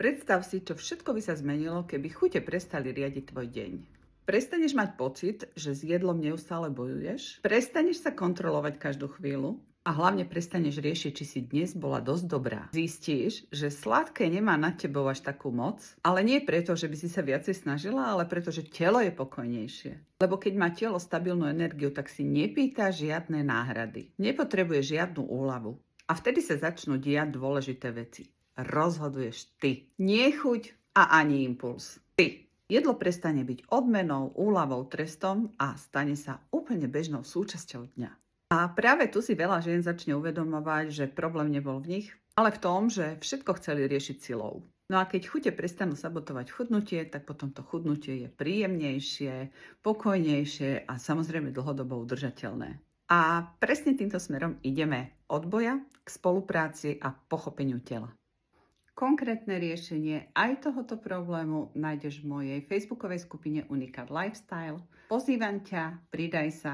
Predstav si, čo všetko by sa zmenilo, keby chute prestali riadiť tvoj deň. Prestaneš mať pocit, že s jedlom neustále bojuješ, prestaneš sa kontrolovať každú chvíľu a hlavne prestaneš riešiť, či si dnes bola dosť dobrá. Zistíš, že sladké nemá nad tebou až takú moc, ale nie preto, že by si sa viacej snažila, ale preto, že telo je pokojnejšie. Lebo keď má telo stabilnú energiu, tak si nepýta žiadne náhrady. Nepotrebuje žiadnu úľavu. A vtedy sa začnú diať dôležité veci. Rozhoduješ ty. Nie chuť a ani impuls. Ty. Jedlo prestane byť odmenou, úľavou, trestom a stane sa úplne bežnou súčasťou dňa. A práve tu si veľa žien začne uvedomovať, že problém nebol v nich, ale v tom, že všetko chceli riešiť silou. No a keď chute prestanú sabotovať chudnutie, tak potom to chudnutie je príjemnejšie, pokojnejšie a samozrejme dlhodobo udržateľné. A presne týmto smerom ideme od boja k spolupráci a pochopeniu tela. Konkrétne riešenie aj tohoto problému nájdeš v mojej facebookovej skupine Unikat Lifestyle. Pozývam ťa, pridaj sa